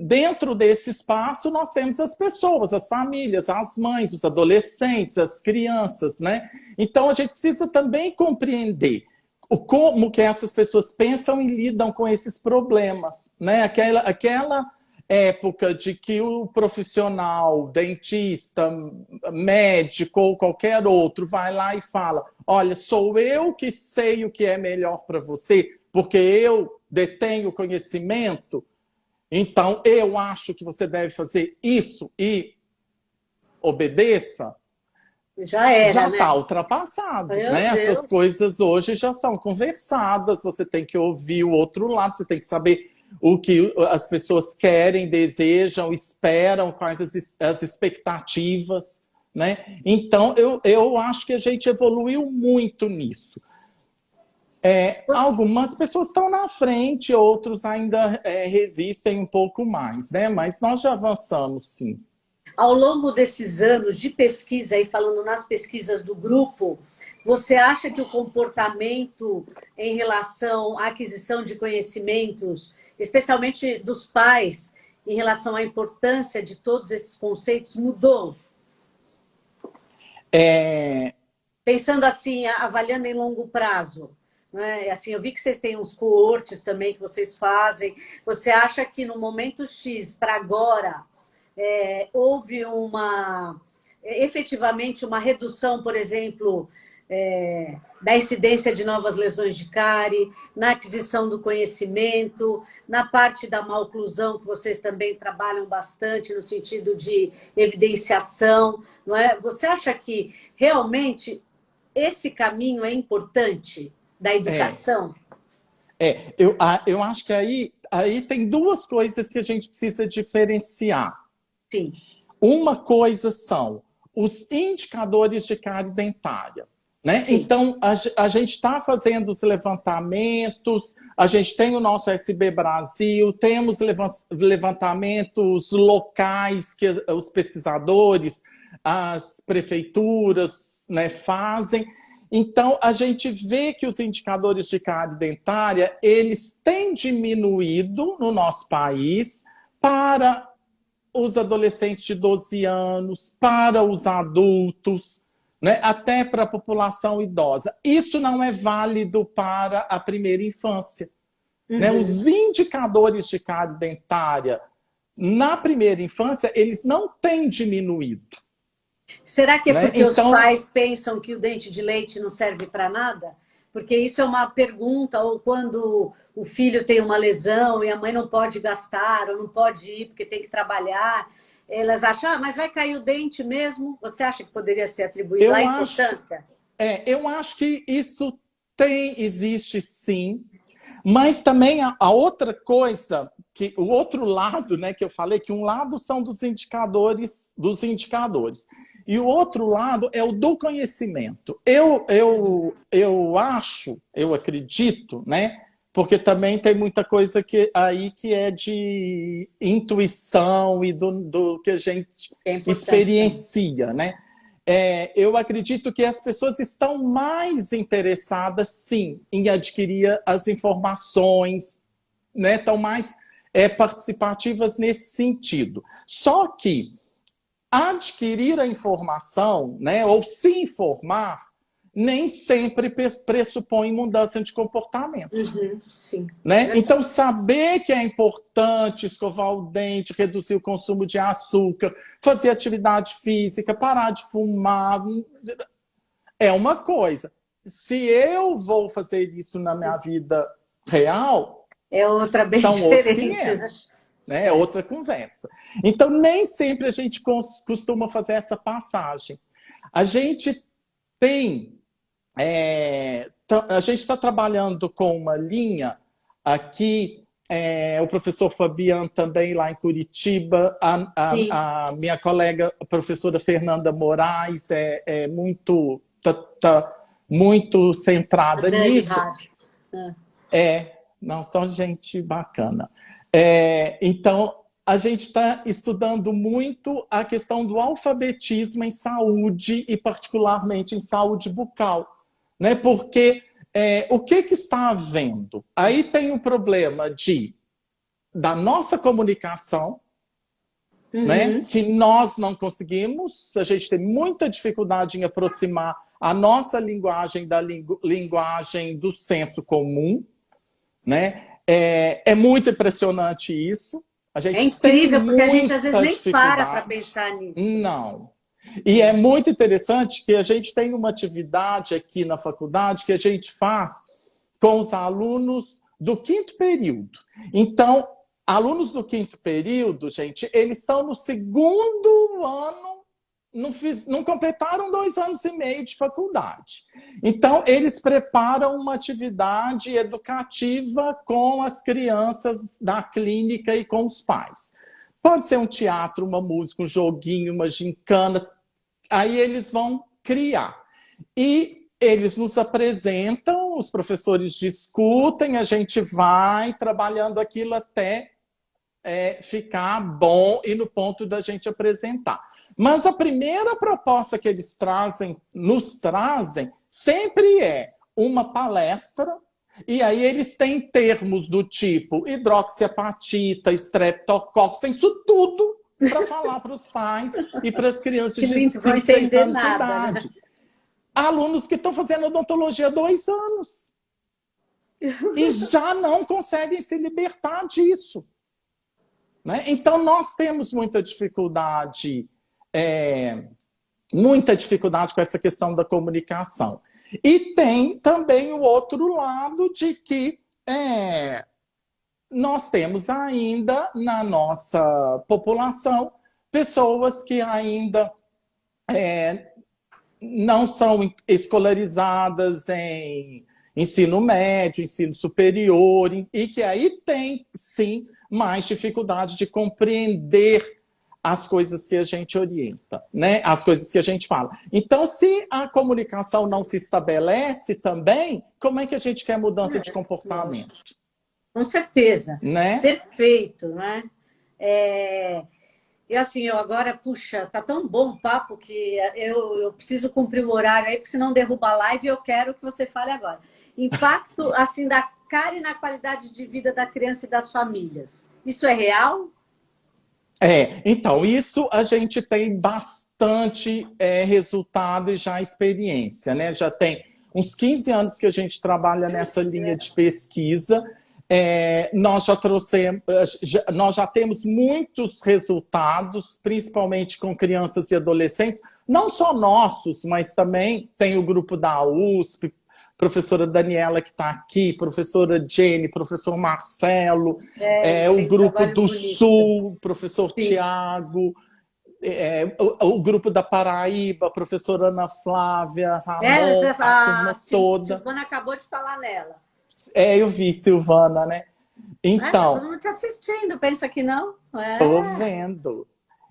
dentro desse espaço nós temos as pessoas, as famílias, as mães, os adolescentes, as crianças, né? Então a gente precisa também compreender como que essas pessoas pensam e lidam com esses problemas, né? Aquela época de que o profissional, dentista, médico ou qualquer outro vai lá e fala: olha, sou eu que sei o que é melhor para você, porque eu detenho conhecimento, então eu acho que você deve fazer isso e obedeça. Já era, já né? está ultrapassado, Meu né? Deus. Essas coisas hoje já são conversadas, você tem que ouvir o outro lado, você tem que saber o que as pessoas querem, desejam, esperam, quais as expectativas, né? Então, eu acho que a gente evoluiu muito nisso. Algumas pessoas estão na frente, outros ainda resistem um pouco mais, né? Mas nós já avançamos, sim. Ao longo desses anos de pesquisa, e falando nas pesquisas do grupo, você acha que o comportamento em relação à aquisição de conhecimentos, especialmente dos pais, em relação à importância de todos esses conceitos, mudou? Pensando assim, avaliando em longo prazo. Né? Assim, eu vi que vocês têm uns coortes também que vocês fazem. Você acha que no momento X, para agora, houve efetivamente uma redução, por exemplo, da incidência de novas lesões de cárie, na aquisição do conhecimento, na parte da maloclusão, que vocês também trabalham bastante no sentido de evidenciação, não é? Você acha que realmente esse caminho é importante da educação? Eu acho que aí tem duas coisas que a gente precisa diferenciar. Sim. Uma coisa são os indicadores de cárie dentária, né? Sim. Então, a gente está fazendo os levantamentos, a gente tem o nosso SB Brasil, temos levantamentos locais que os pesquisadores, as prefeituras, né, fazem. Então, a gente vê que os indicadores de cárie dentária, eles têm diminuído no nosso país para os adolescentes de 12 anos, para os adultos, né, até para a população idosa. Isso não é válido para a primeira infância. Uhum. Né? Os indicadores de cárie dentária na primeira infância, eles não têm diminuído. Será que é porque né? os pais pensam que o dente de leite não serve para nada? Porque isso é uma pergunta, ou quando o filho tem uma lesão e a mãe não pode gastar, ou não pode ir porque tem que trabalhar, elas acham, mas vai cair o dente mesmo? Você acha que poderia ser atribuído à importância? Eu acho que isso existe sim, mas também a outra coisa, que o outro lado, né, que eu falei, que um lado são dos indicadores, e o outro lado é o do conhecimento. Eu acho, eu acredito, né? Porque também tem muita coisa aí que é de intuição e do que a gente experiencia, né? Eu acredito que as pessoas estão mais interessadas, sim, em adquirir as informações, né? Estão mais participativas nesse sentido. Só que adquirir a informação, né, ou se informar, nem sempre pressupõe mudança de comportamento. Uhum, sim. Né? Então, saber que é importante escovar o dente, reduzir o consumo de açúcar, fazer atividade física, parar de fumar, é uma coisa. Se eu vou fazer isso na minha vida real, é outra bem são diferente, outros 500. Né? É outra conversa. Então, nem sempre a gente costuma fazer essa passagem. A gente tem... a gente está trabalhando com uma linha aqui, o professor Fabiano também lá em Curitiba, a minha colega, a professora Fernanda Moraes, tá muito centrada nisso. Não, só gente bacana. Então, a gente está estudando muito a questão do alfabetismo em saúde e particularmente em saúde bucal, né? Porque o que está havendo? Aí tem o problema da nossa comunicação, né? Que nós não conseguimos, a gente tem muita dificuldade em aproximar a nossa linguagem da linguagem do senso comum, né? É muito impressionante isso. A gente é incrível, tem porque a gente às vezes nem dificuldade. para pensar nisso. Não. E é muito interessante que a gente tem uma atividade aqui na faculdade que a gente faz com os alunos do 5º período. Então, alunos do 5º período, gente, eles estão no 2º ano, não completaram 2 anos e meio de faculdade. Então, eles preparam uma atividade educativa com as crianças da clínica e com os pais. Pode ser um teatro, uma música, um joguinho, uma gincana. Aí eles vão criar. E eles nos apresentam, os professores discutem, a gente vai trabalhando aquilo até ficar bom e no ponto da gente apresentar. Mas a primeira proposta que eles nos trazem, sempre é uma palestra, e aí eles têm termos do tipo hidroxiapatita, streptococcus, tem isso tudo para falar para os pais e para as crianças de 5, 6 anos de idade. Né? Alunos que estão fazendo odontologia há 2 anos. E já não conseguem se libertar disso. Né? Então, nós temos muita dificuldade com essa questão da comunicação. E tem também o outro lado de que nós temos ainda na nossa população pessoas que ainda não são escolarizadas em ensino médio, ensino superior, e que aí tem, sim, mais dificuldade de compreender as coisas que a gente orienta, né? As coisas que a gente fala. Então, se a comunicação não se estabelece também, como é que a gente quer mudança de comportamento? Com certeza. Né? Perfeito, né? E assim, eu agora, puxa, tá tão bom o papo que eu preciso cumprir o horário aí, porque senão derruba a live e eu quero que você fale agora. Impacto, assim, da cara e na qualidade de vida da criança e das famílias. Isso é real? Então, isso a gente tem bastante resultado e já experiência, né? Já tem uns 15 anos que a gente trabalha nessa linha de pesquisa. Nós já temos muitos resultados, principalmente com crianças e adolescentes, não só nossos, mas também tem o grupo da USP, professora Daniela que está aqui, professora Jenny, professor Marcelo, o grupo do Sul, professor Tiago, o grupo da Paraíba, professora Ana Flávia, Ramon, a turma toda. Silvana acabou de falar nela. Eu vi, Silvana, né? Então. Todo mundo te assistindo, pensa que não? Tô vendo.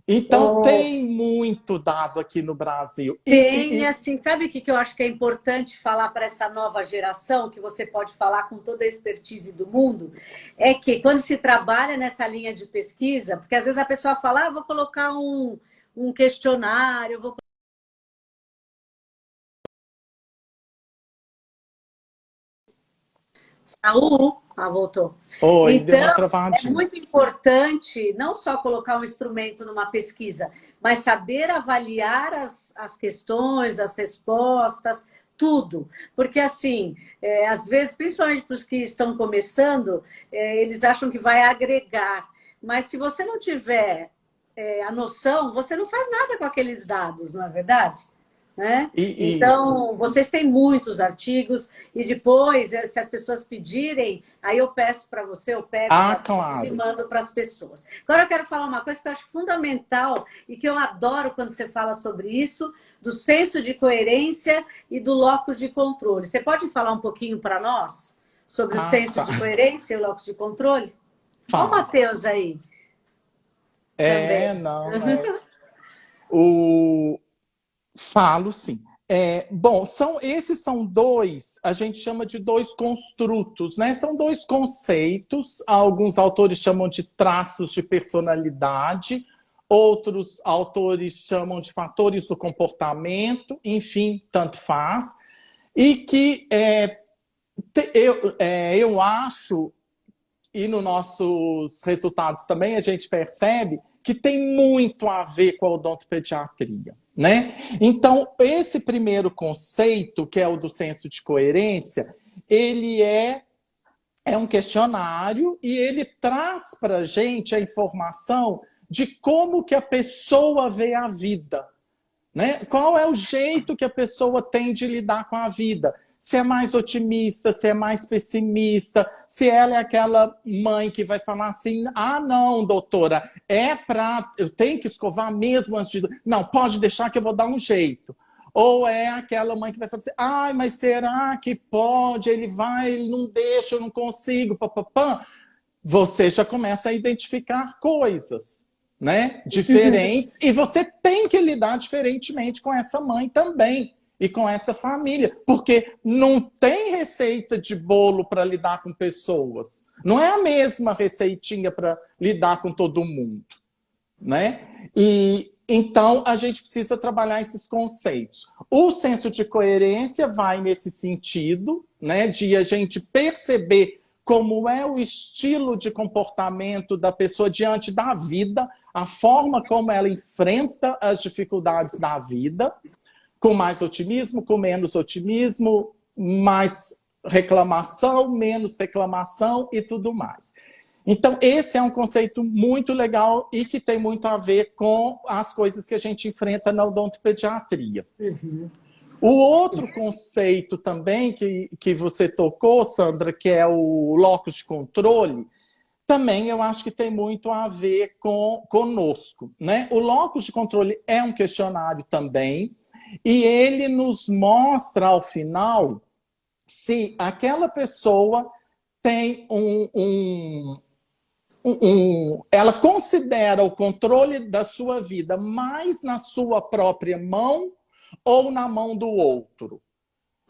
Então, tem muito dado aqui no Brasil. Tem, assim, sabe o que eu acho que é importante falar para essa nova geração, que você pode falar com toda a expertise do mundo, é que quando se trabalha nessa linha de pesquisa, porque às vezes a pessoa fala, vou colocar um questionário, vou Saúl, voltou. Oi, então, deu uma travadinha. É muito importante não só colocar um instrumento numa pesquisa, mas saber avaliar as questões, as respostas, tudo. Porque, assim, às vezes, principalmente para os que estão começando, eles acham que vai agregar. Mas se você não tiver a noção, você não faz nada com aqueles dados, não é verdade? Né? Então, vocês têm muitos artigos e depois, se as pessoas pedirem, aí eu peço para você, eu pego claro. E mando para as pessoas. Agora eu quero falar uma coisa que eu acho fundamental e que eu adoro quando você fala sobre isso, do senso de coerência e do locus de controle. Você pode falar um pouquinho para nós sobre o senso de coerência e o locus de controle? Olha o Matheus aí. Falo, sim. Bom, esses são dois, a gente chama de dois construtos, né? São dois conceitos, alguns autores chamam de traços de personalidade, outros autores chamam de fatores do comportamento, enfim, tanto faz, e que Eu acho, e nos nossos resultados também a gente percebe que tem muito a ver com a odontopediatria, né? Então, esse primeiro conceito, que é o do senso de coerência, ele é um questionário e ele traz para a gente a informação de como que a pessoa vê a vida, né? Qual é o jeito que a pessoa tem de lidar com a vida? Se é mais otimista, se é mais pessimista, se ela é aquela mãe que vai falar assim, ah, não, doutora, eu tenho que escovar mesmo antes de... Não, pode deixar que eu vou dar um jeito. Ou é aquela mãe que vai falar assim, ai, mas será que pode? Ele não deixa, eu não consigo, papapã. Você já começa a identificar coisas, né, diferentes, e você tem que lidar diferentemente com essa mãe também, e com essa família, porque não tem receita de bolo para lidar com pessoas. Não é a mesma receitinha para lidar com todo mundo, né? E então a gente precisa trabalhar esses conceitos. O senso de coerência vai nesse sentido, né, de a gente perceber como é o estilo de comportamento da pessoa diante da vida, a forma como ela enfrenta as dificuldades da vida, com mais otimismo, com menos otimismo, mais reclamação, menos reclamação e tudo mais. Então, esse é um conceito muito legal e que tem muito a ver com as coisas que a gente enfrenta na odontopediatria. Uhum. O outro conceito também que você tocou, Sandra, que é o locus de controle, também eu acho que tem muito a ver conosco, né? O locus de controle é um questionário também, e ele nos mostra, ao final, se aquela pessoa tem ela considera o controle da sua vida mais na sua própria mão ou na mão do outro.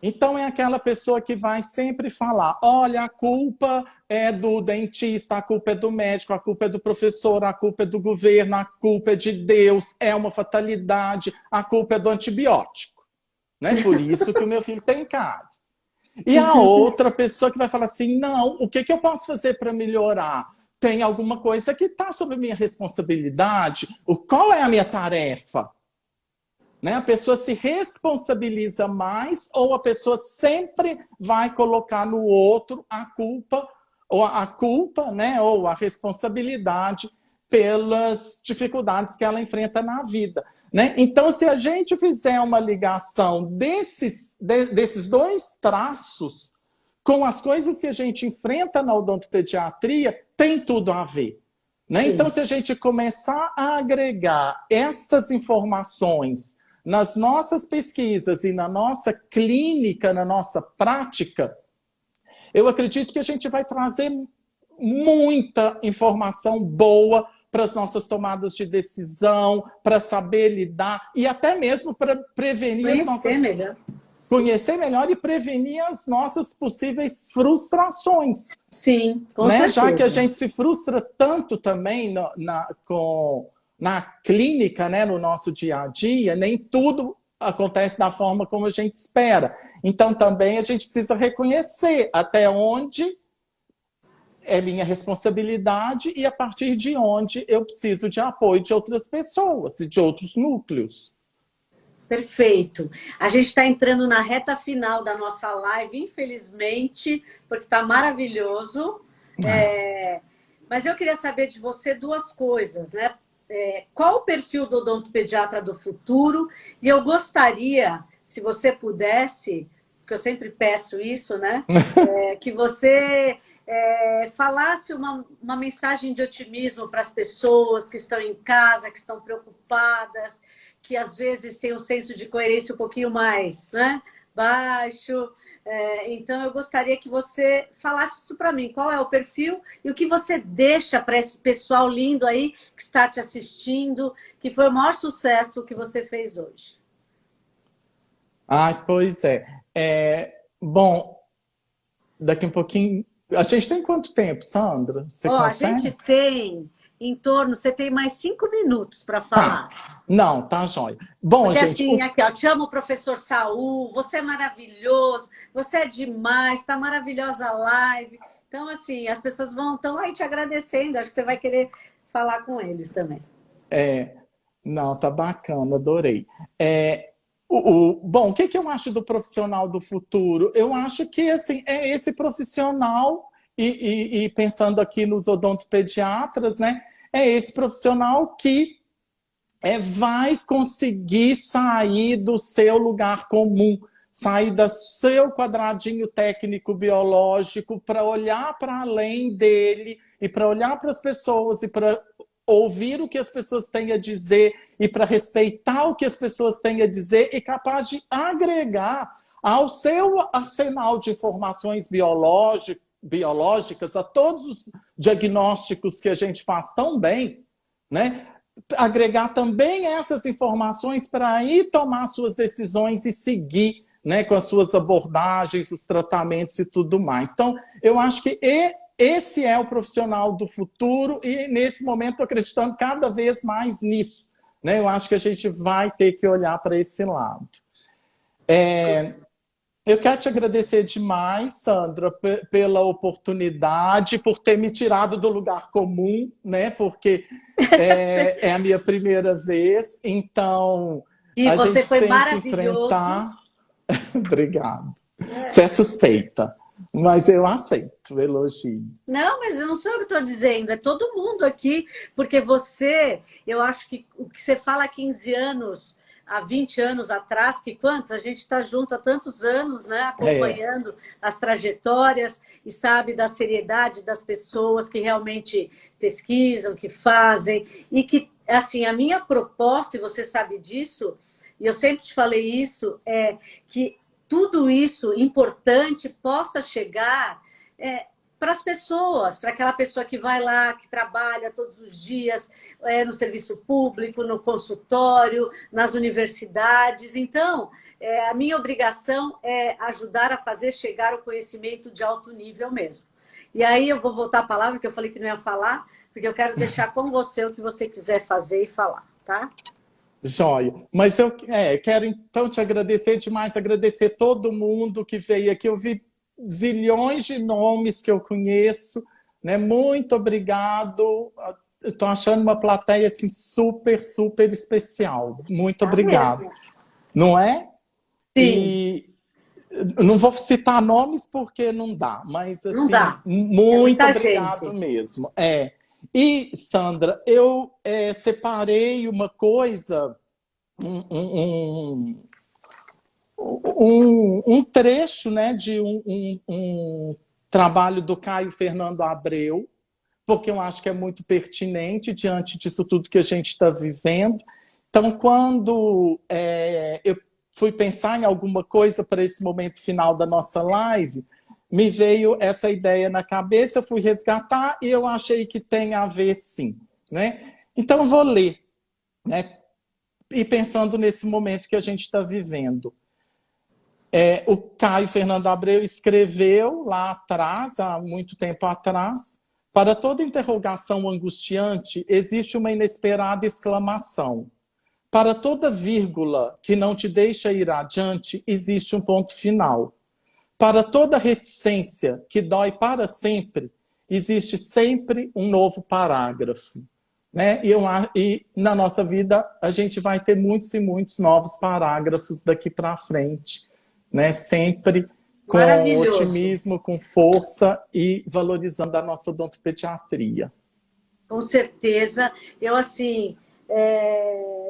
Então é aquela pessoa que vai sempre falar, olha, a culpa é do dentista, a culpa é do médico, a culpa é do professor, a culpa é do governo, a culpa é de Deus, é uma fatalidade, a culpa é do antibiótico. Né? Por isso que o meu filho tem cárie. E a outra pessoa que vai falar assim, não, o que eu posso fazer para melhorar? Tem alguma coisa que está sob a minha responsabilidade? Qual é a minha tarefa? Né? A pessoa se responsabiliza mais ou a pessoa sempre vai colocar no outro a culpa, né? Ou a responsabilidade pelas dificuldades que ela enfrenta na vida. Né? Então, se a gente fizer uma ligação desses dois traços com as coisas que a gente enfrenta na odontopediatria, tem tudo a ver. Né? Então, se a gente começar a agregar estas informações nas nossas pesquisas e na nossa clínica, na nossa prática, eu acredito que a gente vai trazer muita informação boa para as nossas tomadas de decisão, para saber lidar e até mesmo para prevenir conhecer melhor e prevenir as nossas possíveis frustrações. Sim, com né? certeza. Já que a gente se frustra tanto também na clínica, né, no nosso dia a dia, nem tudo acontece da forma como a gente espera. Então, também a gente precisa reconhecer até onde é minha responsabilidade e a partir de onde eu preciso de apoio de outras pessoas e de outros núcleos. Perfeito. A gente está entrando na reta final da nossa live, infelizmente, porque está maravilhoso. Mas eu queria saber de você duas coisas, né? Qual o perfil do odontopediatra do futuro? E eu gostaria, se você pudesse, porque eu sempre peço isso, né? Que você falasse uma mensagem de otimismo para as pessoas que estão em casa, que estão preocupadas, que às vezes têm um senso de coerência um pouquinho mais, né, baixo. Então, eu gostaria que você falasse isso para mim. Qual é o perfil e o que você deixa para esse pessoal lindo aí que está te assistindo, que foi o maior sucesso que você fez hoje? Pois é. Bom, daqui um pouquinho... A gente tem quanto tempo, Sandra? Você consegue? A gente tem em torno... Você tem mais 5 minutos para Tá. falar. Não, tá jóia. Bom, Porque gente... assim, aqui, ó, te amo, professor Saul, você é maravilhoso, você é demais, está maravilhosa a live. Então, assim, as pessoas estão aí te agradecendo, acho que você vai querer falar com eles também. Não, tá bacana, adorei. Bom, o que que eu acho do profissional do futuro? Eu acho que assim, é esse profissional, e pensando aqui nos odontopediatras, né? É esse profissional que vai conseguir sair do seu lugar comum, sair do seu quadradinho técnico biológico para olhar para além dele e para olhar para as pessoas e para ouvir o que as pessoas têm a dizer e para respeitar o que as pessoas têm a dizer e capaz de agregar ao seu arsenal de informações biológicas, a todos os diagnósticos que a gente faz tão bem, né? Agregar também essas informações para aí tomar suas decisões e seguir, né, com as suas abordagens, os tratamentos e tudo mais. Então, eu acho que esse é o profissional do futuro e, nesse momento, estou acreditando cada vez mais nisso. Né? Eu acho que a gente vai ter que olhar para esse lado. Eu quero te agradecer demais, Sandra, pela oportunidade, por ter me tirado do lugar comum, né? Porque é a minha primeira vez, então E a você gente foi tem que maravilhoso. enfrentar. Obrigado. Você é suspeita, mas eu aceito o elogio. Não, mas eu não sou eu que estou dizendo, é todo mundo aqui, porque eu acho que o que você fala há 15 anos, há 20 anos atrás, que quantos? A gente está junto há tantos anos, né? Acompanhando as trajetórias e sabe da seriedade das pessoas que realmente pesquisam, que fazem, e que, assim, a minha proposta, e você sabe disso, e eu sempre te falei isso, é que tudo isso importante possa chegar para as pessoas, para aquela pessoa que vai lá, que trabalha todos os dias no serviço público, no consultório, nas universidades. Então, a minha obrigação é ajudar a fazer chegar o conhecimento de alto nível mesmo. E aí eu vou voltar a palavra, que eu falei que não ia falar, porque eu quero deixar com você o que você quiser fazer e falar, tá? Joia. Mas eu quero então te agradecer demais, agradecer todo mundo que veio aqui. Eu vi zilhões de nomes que eu conheço, né? Muito obrigado. Estou achando uma plateia assim, super, super especial. Muito obrigado. Mesmo. Não é? Sim. E não vou citar nomes porque não dá, mas assim, Não dá. muito obrigado gente. mesmo. E, Sandra, eu separei uma coisa, um trecho, né, de um trabalho do Caio Fernando Abreu, porque eu acho que é muito pertinente diante disso tudo que a gente está vivendo. Então, quando eu fui pensar em alguma coisa para esse momento final da nossa live, me veio essa ideia na cabeça, eu fui resgatar e eu achei que tem a ver sim, né? Então eu vou ler, né? E pensando nesse momento que a gente está vivendo. O Caio Fernando Abreu escreveu lá atrás, há muito tempo atrás, para toda interrogação angustiante existe uma inesperada exclamação. Para toda vírgula que não te deixa ir adiante, existe um ponto final. Para toda reticência que dói para sempre, existe sempre um novo parágrafo. Né? E na nossa vida, a gente vai ter muitos e muitos novos parágrafos daqui para frente. Né? Sempre com otimismo, com força e valorizando a nossa odontopediatria. Com certeza. Eu, assim,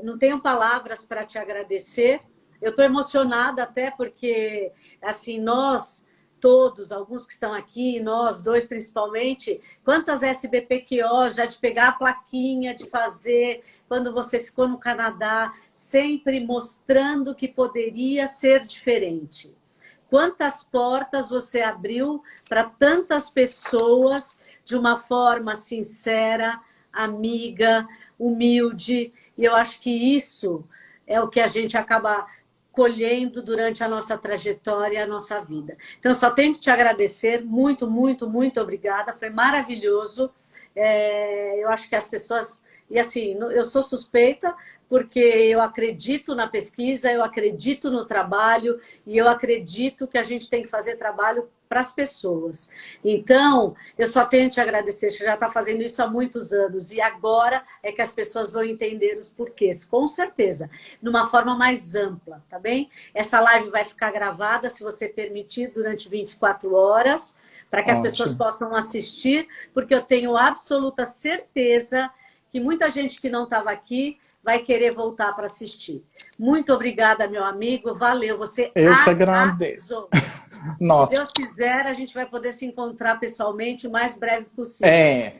não tenho palavras para te agradecer. Eu estou emocionada até porque, assim, nós todos, alguns que estão aqui, nós dois principalmente, quantas SBPQO já de pegar a plaquinha, de fazer, quando você ficou no Canadá, sempre mostrando que poderia ser diferente. Quantas portas você abriu para tantas pessoas de uma forma sincera, amiga, humilde, e eu acho que isso é o que a gente acaba colhendo durante a nossa trajetória, a nossa vida. Então, só tenho que te agradecer, muito, muito, muito obrigada, foi maravilhoso. Eu acho que as pessoas... E assim, eu sou suspeita porque eu acredito na pesquisa, eu acredito no trabalho e eu acredito que a gente tem que fazer trabalho para as pessoas. Então, eu só tenho que te agradecer, você já está fazendo isso há muitos anos e agora é que as pessoas vão entender os porquês, com certeza, de uma forma mais ampla, tá bem? Essa live vai ficar gravada, se você permitir, durante 24 horas, para que as pessoas Ótimo. possam assistir, porque eu tenho absoluta certeza que muita gente que não estava aqui vai querer voltar para assistir. Muito obrigada, meu amigo. Valeu, você Eu que agradeço. arrasou. Se Nossa, Deus quiser, a gente vai poder se encontrar pessoalmente o mais breve possível.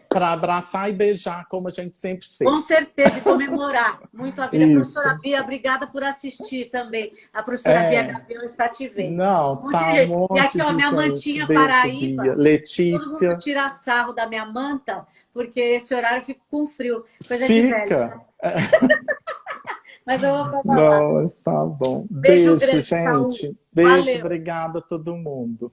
para abraçar e beijar, como a gente sempre Com fez. certeza, e comemorar muito a vida. Professora Isso. Bia, obrigada por assistir também. A professora Bia Gabriel está te vendo. Não, Um monte de tá um gente. E monte aqui, ó, de minha gente. mantinha Beijo, Bia. Paraíba. Todo mundo Letícia. tira sarro da minha manta, porque esse horário eu fico com frio. Coisa de velho, né? Fica. Mas eu vou pra lá. Não, está bom. Beijo Beijo, grande, Saúl. gente. Beijo, Valeu. obrigada a todo mundo.